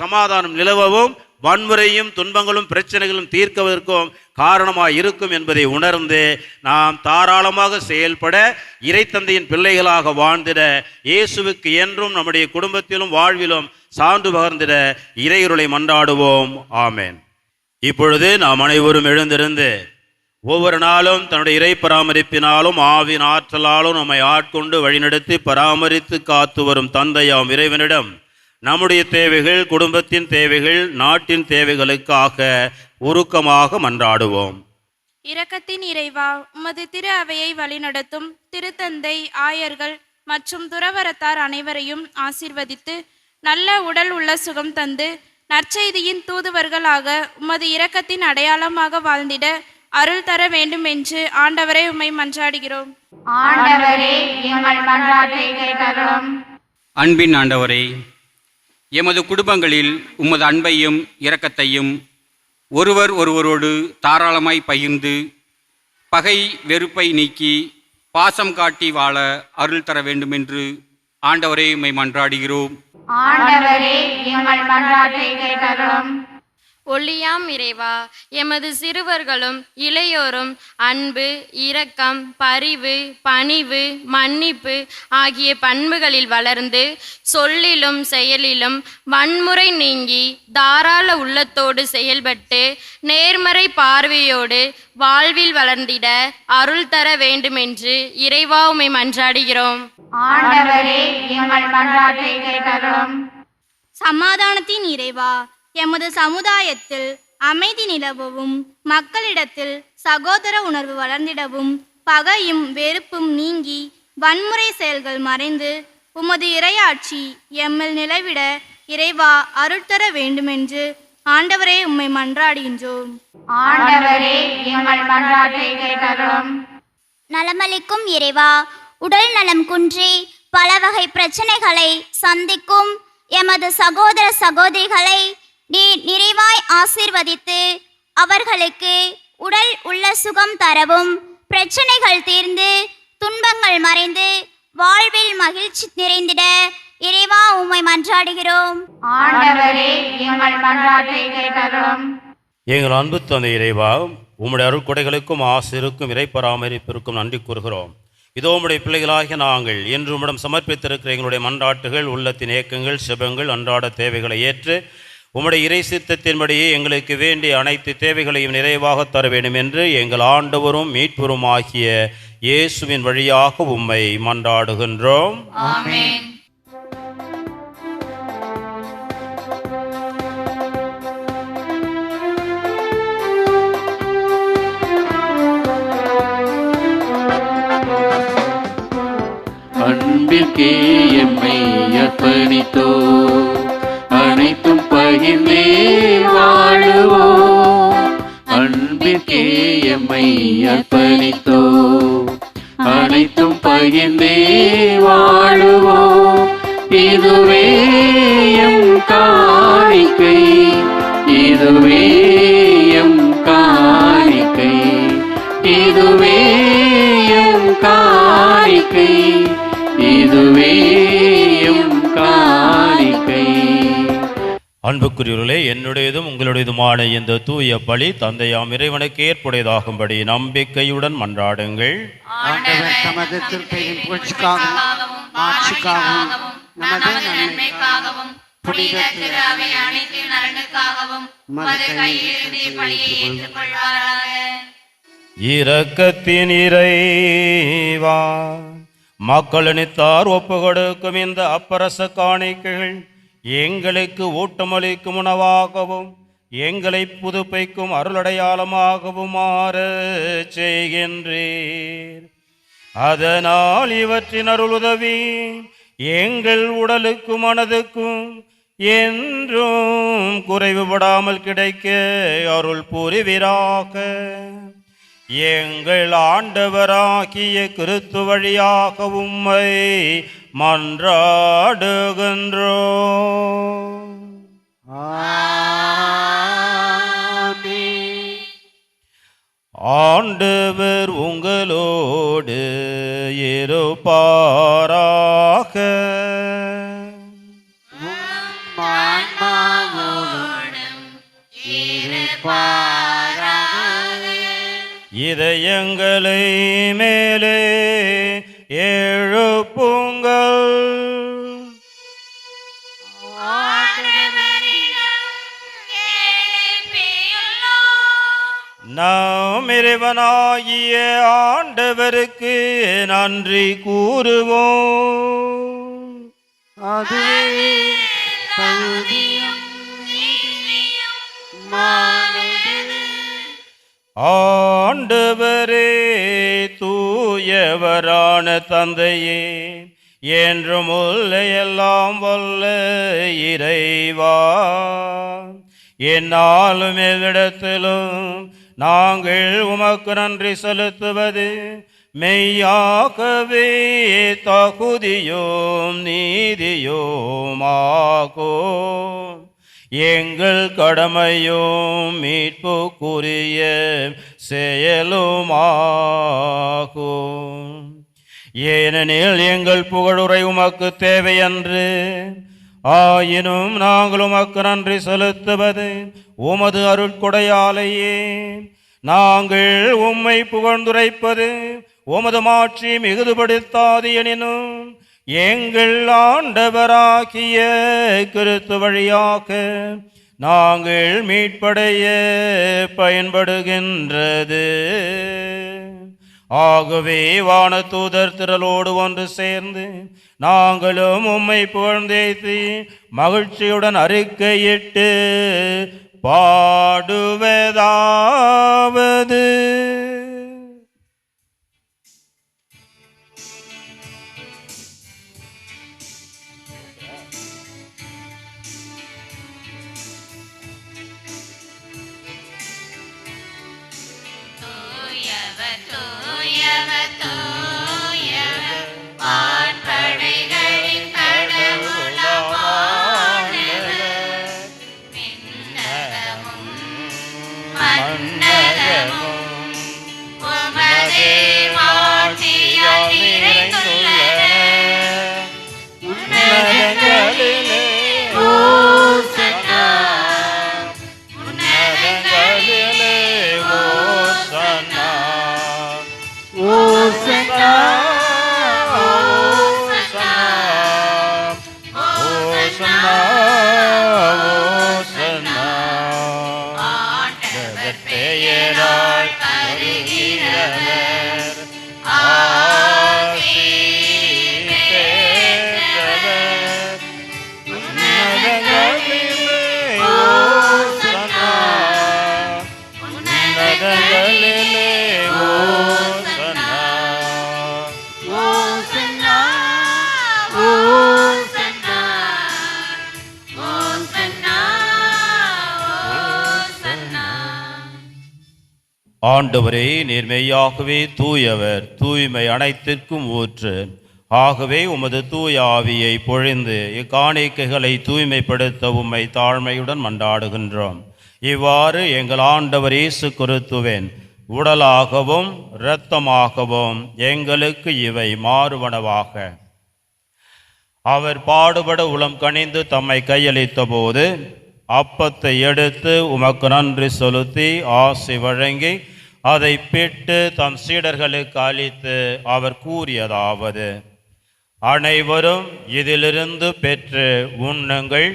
சமாதானம் நிலவவும், வன்முறையும் துன்பங்களும் பிரச்சனைகளும் தீர்க்குவதற்கும் காரணமாக இருக்கும் என்பதை உணர்ந்து நாம் தாராளமாக செயல்பட, இறைத்தந்தையின் பிள்ளைகளாக வாழ்ந்திட, இயேசுவுக்கு என்றும் நம்முடைய குடும்பத்திலும் வாழ்விலும் சான்று பகர்ந்திட இறையருளை மன்றாடுவோம். ஆமேன். இப்பொழுது நாம் அனைவரும் எழுந்திருந்து ஒவ்வொரு நாளும் தன்னுடைய இறை பராமரிப்பினாலும் ஆவின் ஆற்றலாலும் நம்மை ஆட்கொண்டு வழிநடத்தி பராமரித்து காத்து வரும் தந்தையாம் இறைவனிடம் நம்முடைய தேவைகள், குடும்பத்தின் தேவைகள், நாட்டின் தேவைகளுக்காக உருக்கமாக மன்றாடுவோம். இரக்கத்தின் இறைவா, உமது திரு அவையை வழிநடத்தும் திருத்தந்தை, ஆயர்கள் மற்றும் துறவரத்தார் அனைவரையும் ஆசீர்வதித்து நல்ல உடல் உள்ள சுகம் தந்து நற்செய்தியின் தூதுவர்களாக உமது இரக்கத்தின் அடையாளமாக வாழ்ந்திட அருள் தர வேண்டும் என்று ஆண்டவரை உம்மை மன்றாடுகிறோம். ஆண்டவரே, எங்கள் மன்றாட்டை கேட்டருளும். அன்பின் ஆண்டவரே, எமது குடும்பங்களில் உமது அன்பையும் இரக்கத்தையும் ஒருவர் ஒருவரோடு தாராளமாய் பகிர்ந்து பகை வெறுப்பை நீக்கி பாசம் காட்டி வாழ அருள் தர வேண்டும் என்று ஆண்டவரே உம்மை மன்றாடுகிறோம். ஆண்டவரே, எங்கள் மன்றாட்டை கேட்டருளும். ஒளியாம் இறைவா, எமது சிறுவர்களும் இளையோரும் அன்பு, இரக்கம், பரிவு, பணிவு, மன்னிப்பு ஆகிய பண்புகளில் வளர்ந்து சொல்லிலும் செயலிலும் வன்முறை நீங்கி தாராள உள்ளத்தோடு செயல்பட்டு நேர்மறை பார்வையோடு வாழ்வில் வளர்ந்திட அருள் தர வேண்டுமென்று இறைவா உம்மை மன்றாடுகிறோம். ஆண்டவரே, எங்கள் மன்றாட்டை கேட்டருளும். சமாதானத்தின் இறைவா, எமது சமுதாயத்தில் அமைதி நிலவவும் மக்களிடத்தில் சகோதர உணர்வு வளர்ந்திடவும் பகையும் வெறுப்பும் நீங்கி வன்முறை செயல்கள் மறைந்து உமது இறையாட்சி எம்மில் நிலைவிட இறைவா அருள்தர வேண்டுமென்று ஆண்டவரே உம்மை மன்றாடுகின்றோம். ஆண்டவரே எங்கள் மன்றாட்டை கேட்டருளும். நலமளிக்கும் இறைவா, உடல் நலம் குன்றி பல வகை பிரச்சனைகளை சந்திக்கும் எமது சகோதர சகோதரிகளை நீ நிறைவாய் ஆசீர்வதித்து அவர்களுக்கு உடல் உள்ள சுகம் தரவும், பிரச்சனைகள் தீர்ந்து துன்பங்கள் மறைந்து வாழ்வில் மகிழ்ச்சி நிறைந்திட இறைவா உம்மை மன்றாடுகிறோம். ஆண்டவரே எங்கள் மன்றாட்டை கேட்டருளும். எங்கள் அன்பு தந்தை இறைவா, உம்முடைய அருட்கொடைகளுக்கும் ஆசிருக்கும் இறை பராமரிப்பிற்கும் நன்றி கூறுகிறோம். இதோ உம்முடைய பிள்ளைகளாகிய நாங்கள் என்று உம்மிடம் சமர்ப்பித்திருக்கிற எங்களுடைய மன்றாட்டுகள், உள்ளத்தின் ஏக்கங்கள், செபங்கள், அன்றாட தேவைகளை ஏற்று உம்முடைய இறை சித்தத்தின்படியே எங்களுக்கு வேண்டிய அனைத்து தேவைகளையும் நிறைவாக தர வேண்டும் என்று எங்கள் ஆண்டவரும் மீட்பரும் ஆகிய இயேசுவின் வழியாக உம்மை மன்றாடுகின்றோம். ஆமென். அன்பிற்கே எம்மை அர்ப்பணித்தோ, அனைத்தும் பகிர்ந்தே வாழுவோம். அன்பிற்கே எம்மை அர்ப்பணித்தோ, அனைத்தும் பகிர்ந்தே வாழுவோம். இதுவே எம் காணிக்கை, இதுவே எம் காணிக்கை, இதுவே எம் காணிக்கை, இதுவே எம் காணிக்கை. அன்புக்குரியவர்களே, என்னுடையதும் உங்களுடையதுமான இந்த தூய பலி தந்தையாம் இறைவனுக்கு ஏற்புடையதாகும்படி நம்பிக்கையுடன் மன்றாடுங்கள். ஆண்டவர் தமது திருப்பெயரின் புகழ்ச்சிக்காகவும் மாட்சிக்காகவும் நமது நன்மைக்காகவும் புனித திரு அவை அனைத்து நலனுக்காகவும் உமது கையிலிருந்து பலியை ஏற்றுக்கொள்வாராக. இரக்கத்தின் இறைவா, மக்களினித்தார் ஒப்பு கொடுக்கும் இந்த அப்பரச காணிக்கைகள் எங்களுக்கு ஊட்டமளிக்கும் உணவாகவும் எங்களை புதுப்பிக்கும் அருளடையாளமாகவும் மாற செய்கின்றீர். அதனால் இவற்றின் அருளுதவி எங்கள் உடலுக்கும் மனதுக்கும் என்றும் குறைவுபடாமல் கிடைக்க அருள் புரிவீராக. எங்கள் ஆண்டவராகிய கிறிஸ்து வழியாக உம்மை மன்றாடுகின்றோம். ஆண்டவர் உங்களோடு இருப்பாராக. இதயங்களை மேலே எழுப்புங்கள். நாம் இறைவனாகிய ஆண்டவருக்கு நன்றி கூறுவோம். அதுவே தகுதியும் மானது. ஆண்டவரே, தூயவரான தந்தையே, என்றும் உள்ள எல்லாம் வல்ல இறைவா, என்னாலும் எவ்விடத்திலும் நாங்கள் உமக்கு நன்றி செலுத்துவது மெய்யாகவே தகுதியோம் நீதியோமாகும். எங்கள் கடமையும் மீட்புக்குரிய செயலுமாகும். ஏனெனில் எங்கள் புகழுரை உமக்கு தேவையன்று, ஆயினும் நாங்கள் உமக்கு நன்றி செலுத்துவது உமது அருட்கொடையாலேயே. நாங்கள் உம்மை புகழ்ந்துரைப்பது உமது மாட்சி மிகுதுபடுத்தாது எனினும் எங்கள் ஆண்டவராகிய கிறிஸ்து வழியாக நாங்கள் மீட்படைய பயன்படுகின்றது. ஆகவே வானதூதர் திரளோடு ஒன்று சேர்ந்து நாங்களும் உம்மை புகழ்ந்தேத்தி மகிழ்ச்சியுடன் அறிக்கையிட்டு பாடுவதாவது ஆண்டவரே, நீர் மெய்யாகவே தூயவர், தூய்மை அனைத்திற்கும் ஊற்று. ஆகவே உமது தூய ஆவியை பொழிந்து இக்காணிக்கைகளை தூய்மைப்படுத்த உம்மை தாழ்மையுடன் மன்றாடுகின்றோம். இவ்வாறு எங்கள் ஆண்டவர் இயேசு கிறிஸ்துவின் உடலாகவும் இரத்தமாகவும் எங்களுக்கு இவை மாறுவனவாக. அவர் பாடுபட உளம் கனிந்து தம்மை கையளித்த போது அப்பத்தை எடுத்து உமக்கு நன்றி செலுத்தி ஆசி வழங்கி அதை பிட்டு தம் சீடர்களுக்கு அளித்து அவர் கூறியதாவது: அனைவரும் இதிலிருந்து பெற்று உண்ணுங்கள்,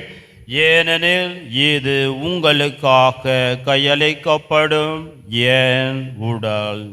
ஏனெனில் இது உங்களுக்காக கையளிக்கப்படும் என் உடல்.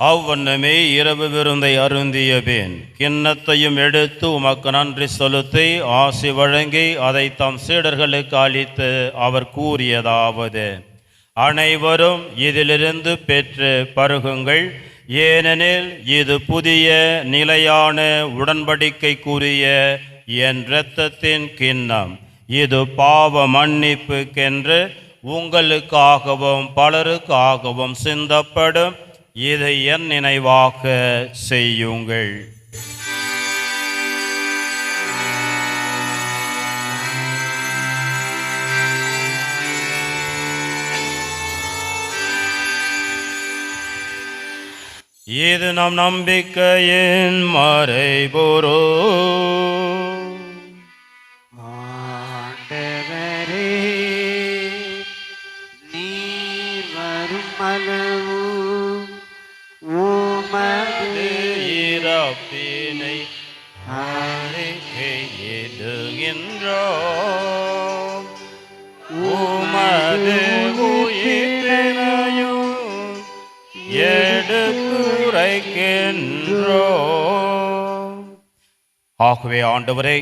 அவ்வண்ணமே இரவு விருந்தை அருந்திய பின் கிண்ணத்தையும் எடுத்து உமக்கு நன்றி செலுத்தி ஆசி வழங்கி அதை தம் சீடர்களுக்கு அளித்து அவர் கூறியதாவது: அனைவரும் இதிலிருந்து பெற்று பருகுங்கள், ஏனெனில் இது புதிய நிலையான உடன்படிக்கைக்குரிய என் இரத்தத்தின் கிண்ணம். இது பாவ மன்னிப்புக்கென்று உங்களுக்காகவும் பலருக்காகவும் சிந்தப்படும். இதை என் நினைவாக செய்யுங்கள். இது நம் நம்பிக்கையின் மறைபொருள். ஆண்டவரே, நீர் வரும் அளவு உமது இறப்பினை அறிக்கையிடுகின்றோம், உமது உயிரினையும் எடுத்துரைக்கின்றோம். ஆகவே ஆண்டவரே,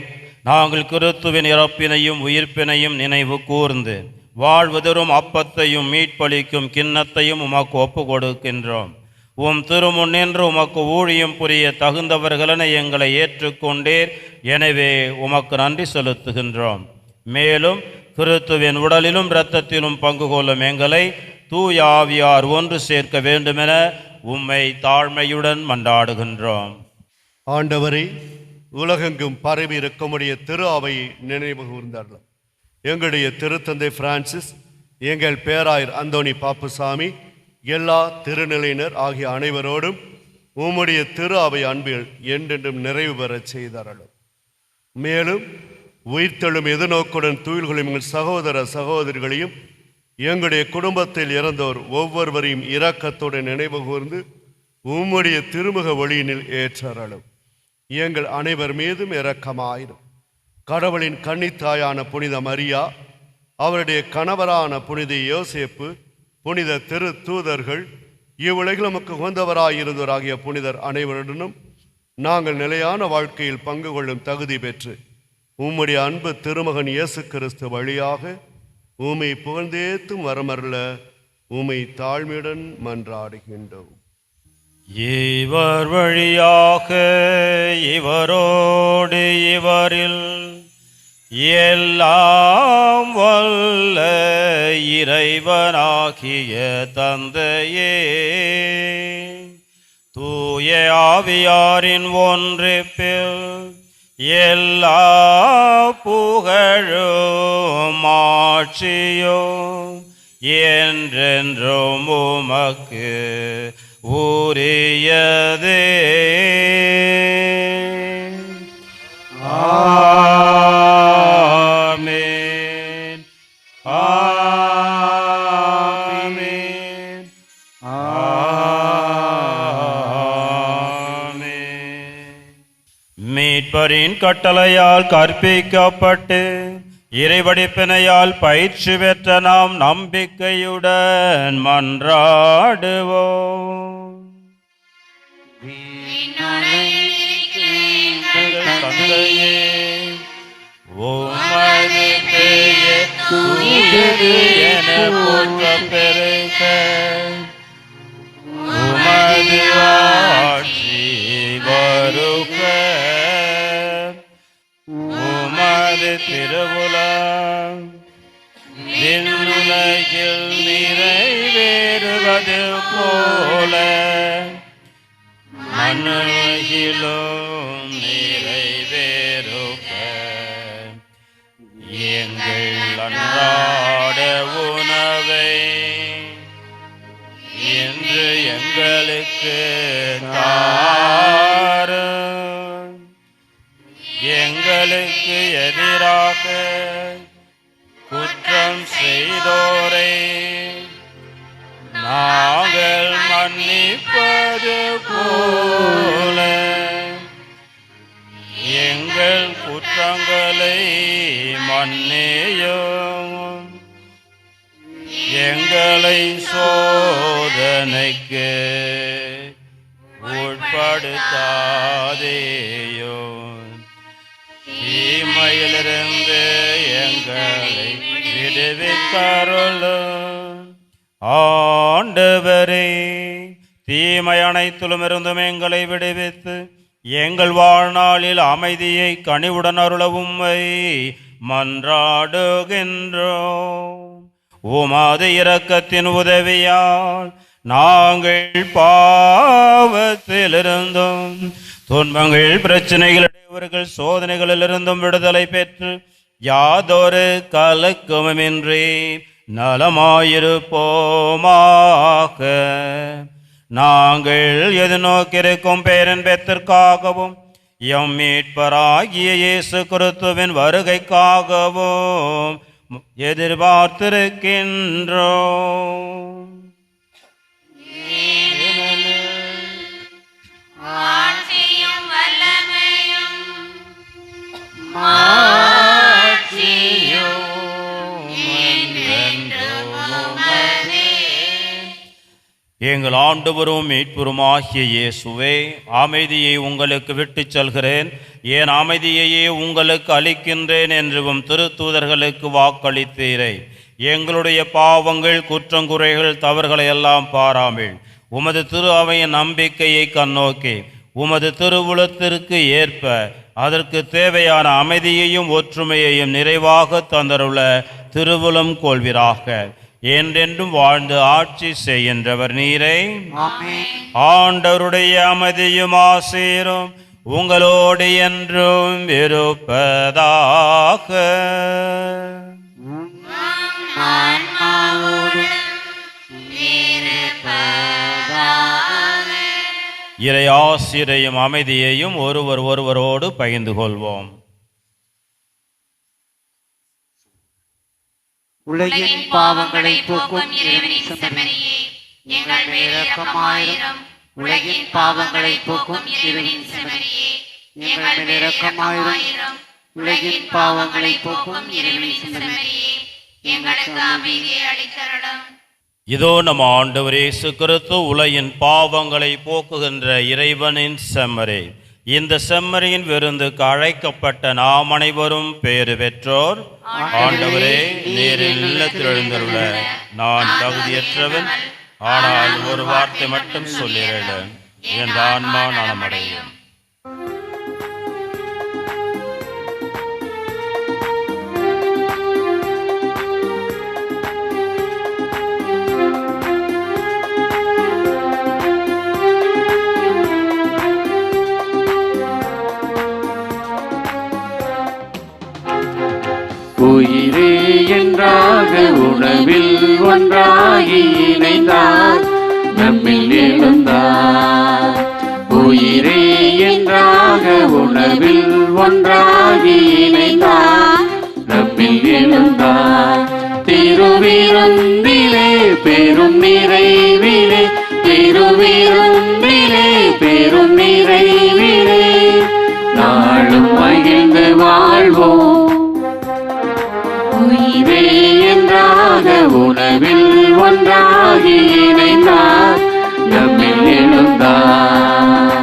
நாங்கள் கிறிஸ்துவின் இறப்பினையும் உயிர்ப்பினையும் நினைவு கூர்ந்து வாழ்வதரும் அப்பத்தையும் மீட்பளிக்கும் கிண்ணத்தையும் உமக்கு ஒப்பு கொடுக்கின்றோம். உம் திருமுன் நின்று உமக்கு ஊழியம் புரிய தகுந்தவர்களென எங்களை ஏற்றுக்கொண்டீர். எனவே உமக்கு நன்றி செலுத்துகின்றோம். மேலும் கிறிஸ்துவின் உடலிலும் இரத்தத்திலும் பங்கு கொள்ளும் எங்களை தூய ஆவியார் ஒன்று சேர்க்க வேண்டுமென உம்மை தாழ்மையுடன் மன்றாடுகின்றோம். ஆண்டவரே, உலகெங்கும் பரவி இருக்கமுடைய திரு அவையை நினைவு கூர்ந்தார்கள். எங்களுடைய திருத்தந்தை பிரான்சிஸ், எங்கள் பேராயர் அந்தோணி பாப்புசாமி, எல்லா திருநிலையினர் ஆகிய அனைவரோடும் உம்முடைய திரு அவை அன்பில் என்றென்றும் நிறைவு பெறச் செய்தார்கள். மேலும் உயிர்த்தெழும் எதிர்நோக்குடன் துயில்கொள்ளும் எங்கள் சகோதர சகோதரிகளையும் எங்களுடைய குடும்பத்தில் இறந்தோர் ஒவ்வொருவரையும் இரக்கத்துடன் நினைவு கூர்ந்து உம்முடைய திருமுக ஒளியினில் ஏற்றரலும். எங்கள் அனைவர் மீதும் இரக்கமாயிரும். கடவுளின் கன்னித்தாயான புனித மரியா, அவருடைய கணவரான புனித யோசேப்பு, புனித திரு தூதர்கள், இவ்வுலகில் நமக்கு உகந்தவராயிருந்தோராகிய புனிதர் அனைவருடனும் நாங்கள் நிலையான வாழ்க்கையில் பங்கு கொள்ளும் தகுதி பெற்று உம்முடைய அன்பு திருமகன் இயேசு கிறிஸ்து வழியாக உம்மை புகழ்ந்தேத்தும் வரமருள உம்மை தாழ்மையுடன் மன்றாடுகின்றோம். இவர் வழியாக இவரோடு இவரில் எல்லாம் வல்ல இறைவனாகிய தந்தையே, தூய ஆவியாரின் ஒன்றிப்பில் எல்லா புகழும் ஆட்சியும் என்றென்றும் உமக்கு உரியதே. ஆமென். ஆமென். ஆமென். மீட்பரின் கட்டளையால் கற்பிக்கப்பட்டு இறைவடிப்பினையால் பயிற்சி பெற்ற நாம் நம்பிக்கையுடன் மன்றாடுவோம். தந்தையே, உமது பெயர் தூயது என போற்றப் பெருக, உமது ஆட்சி வருக, உமது திருவுளம் விண்ணுலகில் நிறைவேறுவது போல மண்ணுலகிலும் நிறைவேறுக. எங்கள் அன்றாட உணவை இன்று எங்களுக்கு தாரும். எங்களுக்கு எதிராக குற்றம் செய்தோரை நாங்கள் மன்னிப்பது போல எங்கள் குற்றங்களை மன்னியும். எங்களை சோதனைக்கு உட்படுத்தாதேயும், தீமையிலிருந்து எங்களை விடுவித்தருளும். ஆண்டவரே, தீமை அனைத்திலும் இருந்தும் எங்களை விடுவித்து எங்கள் வாழ்நாளில் அமைதியை கனிவுடன் அருள உம்மை மன்றாடுகின்றோம். உமது இரக்கத்தின் உதவியால் நாங்கள் பாவத்திலிருந்தும் துன்பங்கள் பிரச்சனைகள் சோதனைகளிலிருந்தும் விடுதலை பெற்று யாதொரு கலக்கமுமின்றி நலமாயிருப்போமாக. நாங்கள் எதிர்நோக்கியிருக்கும் பேரன்பத்திற்காகவும் எம் மீட்பராகிய இயேசு கிறிஸ்துவின் வருகைக்காகவும் எதிர்பார்த்திருக்கின்றோம். ஆட்சியும் வல்லமையும் எங்கள் ஆண்டவரும் மீட்புருமாகிய இயேசுவே, அமைதியை உங்களுக்கு விட்டுச் செல்கிறேன், என் அமைதியையே உங்களுக்கு அளிக்கின்றேன் என்றும் திருத்தூதர்களுக்கு வாக்களித்தீரே. எங்களுடைய பாவங்கள் குற்றங்குறைகள் தவறுகளை எல்லாம் பாராமல் உமது திரு அவையின் நம்பிக்கையை கண்ணோக்கி உமது திருவுளத்திற்கு ஏற்ப அதற்கு தேவையான அமைதியையும் ஒற்றுமையையும் நிறைவாக தந்தருள திருவுளம் கொள்வீராக. என்றென்றும் வாழ்ந்து ஆட்சி செய்கின்றவர் நீரை. ஆண்டவருடைய அமைதியும் ஆசீரும் உங்களோடு என்றும் இருப்பதாக. இறை ஆசிரையும் அமைதியையும் ஒருவரோடு பகிர்ந்து கொள்வோம். உலகின் பாவங்களை போக்கும் இறைவனின் செம்மறியே, எங்கள் மேல் இரக்கமாயிரும். உலகின் பாவங்களை போக்கும் இறைவனின் செம்மறியே, எங்கள் மேல் இரக்கமாயிரும். உலகின் பாவங்களை போக்கும் இறைவனின் செம்மறியே, எங்களுக்கு அமைதியை அளித்தருளும். இதோ நம் ஆண்டவர் இயேசு கிறிஸ்து உலகின் பாவங்களை போக்குகின்ற இறைவனின் செம்மறி. இந்த செம்மறியின் விருந்துக்கு அழைக்கப்பட்ட நாம் அனைவரும் பேறு பெற்றோர். ஆண்டவரே, நீர் இல்லத்தில் எழுந்துள்ள நான் தகுதியற்றவன், ஆனால் ஒரு வார்த்தை மட்டும் சொல்லிட என் ஆன்மா நலமடையும். உயிரே என்றாக உணவில் ஒன்றாகி இணைந்தார், நம்மில் எழுந்தார். உயிரே என்றாக உணவில் ஒன்றாகி இணைந்தார், நம்மில் எழுந்தார். திருவிருந்திலே பெரும் நிறைவிலே, திருவிருந்திலே பெரும் நிறைவிலே நாளும் மகிழ்ந்து வாழ்வோம். உயிரே என்றாக உணவில் ஒன்றாகி இணைந்தார், நம்மில் எழுந்தார்.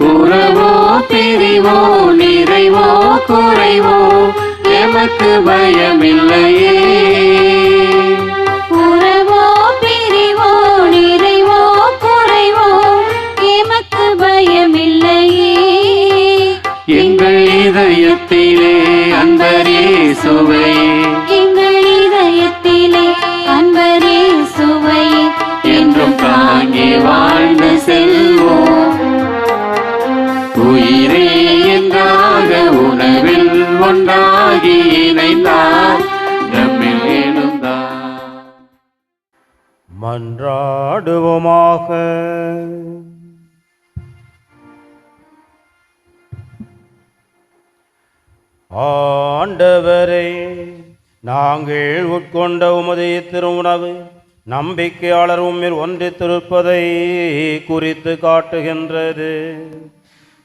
உறவோ பிரிவோ நிறைவோ குறைவோ எமக்கு பயமில்லையே. உறவோ பிரிவோ நிறைவோ குறைவோ எமக்கு பயமில்லையே. எங்கள் இதயத்திலே அன்பரே சுவை, எங்கள் இதயத்திலே அன்பரே சுவை என்றும் தாங்கி வாழ்ந்து செல்வோம். உயிரே என்றாக உணவில் ஒன்றாகி இணைந்தார், நம்மில் எழுந்தார். மன்றாடுவோமாக. ஆண்டவரே, நாங்கள் உட்கொண்ட உமது திருவுணவு நம்பிக்கையாளர் உம்மில் ஒன்றித்திருப்பதை குறித்து காட்டுகின்றது.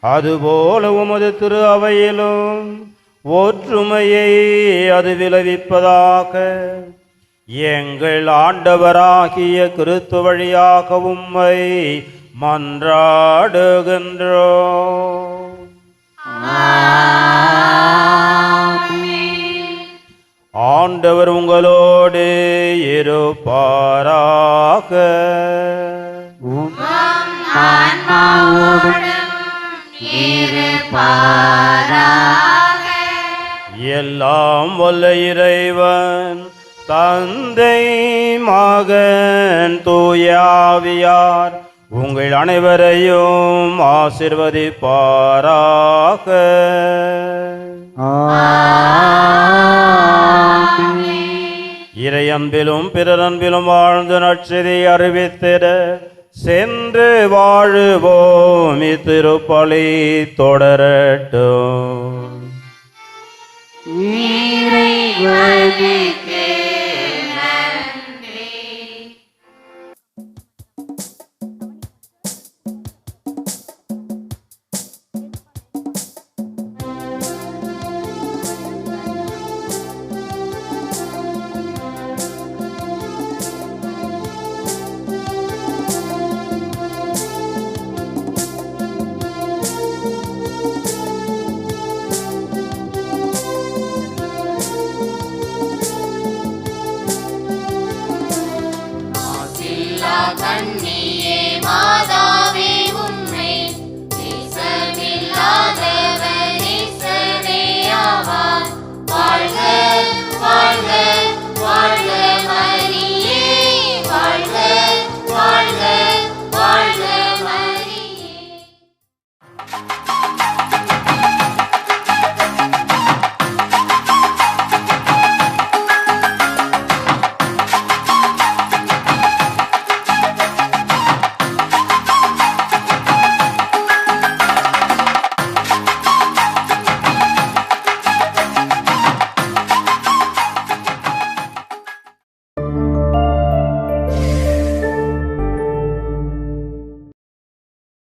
அதுபோல உமது திரு அவையிலும் ஒற்றுமையை அது விளைவிப்பதாக. எங்கள் ஆண்டவராகிய கிறிஸ்து வழியாக உம்மை மன்றாடுகின்றோம். ஆண்டவர் உங்களோடு இருப்பாராக. எல்லாம் வல்ல இறைவன் தந்தை மகன் தூயாவியார் உங்கள் அனைவரையும் ஆசிர்வதிப்பாராக. இறையன்பிலும் பிறரன்பிலும் வாழ்ந்து நற்செய்தி அறிவித்திட சென்று வாழுவோம். இத்திருப்பலி தொடரட்டும். இறைவனே